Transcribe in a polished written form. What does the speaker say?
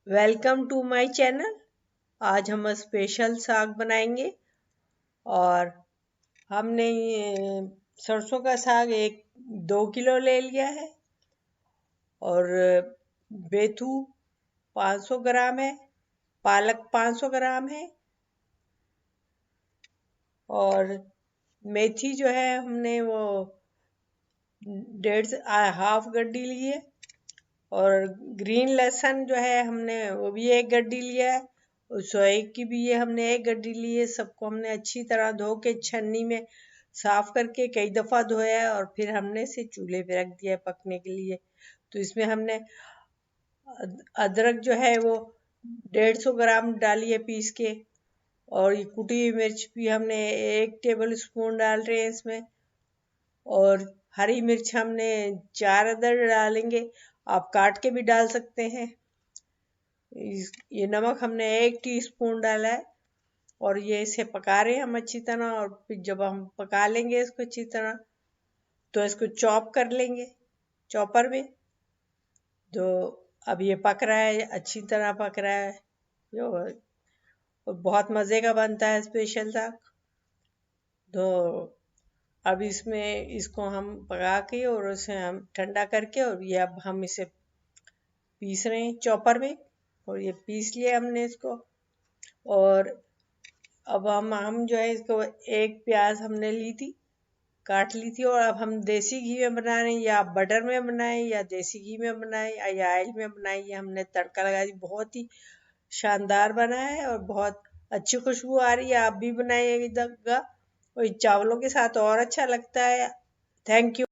Welcome to my channel. आज हम special साग बनाएंगे और हमने ये सरसों का साग 2 किलो ले लिया है और बेथू 500 ग्राम है, पालक 500 ग्राम है और मेथी जो है हमने वो हाफ गड्डी ली है और ग्रीन लहसुन जो है हमने वो भी 1 गड्डी लिया है और सोए की भी ये हमने 1 गड्डी ली है। सबको हमने अच्छी तरह धो के छन्नी में साफ करके कई दफ़ा धोया है और फिर हमने इसे चूल्हे पे रख दिया है पकने के लिए। तो इसमें हमने अदरक जो है वो 150 ग्राम डाली है पीस के और ये कुटी हुई मिर्च भी हमने 1 टेबल स्पून डाल रहे हैं इसमें और हरी मिर्च हमने 4 अदर डालेंगे, आप काट के भी डाल सकते हैं। ये नमक हमने 1 टीस्पून डाला है और ये इसे पका रहे हैं हम अच्छी तरह और फिर जब हम पका लेंगे इसको अच्छी तरह तो इसको चॉप कर लेंगे चॉपर में। तो अब ये पक रहा है, अच्छी तरह पक रहा है जो बहुत मज़े का बनता है स्पेशल साग। तो अब इसको हम पका के और उसे हम ठंडा करके और ये अब हम इसे पीस रहे हैं चॉपर में और ये पीस लिया हमने इसको। और अब हम जो है इसको 1 प्याज हमने ली थी, काट ली थी और अब हम देसी घी में बना रहे हैं या बटर में बनाएं या देसी घी में बनाएं या ऑयल में बनाएं। ये हमने तड़का लगा दी, बहुत ही शानदार बना है और बहुत अच्छी खुशबू आ रही है। आप भी बनाइएगा और चावलों के साथ और अच्छा लगता है। Thank you.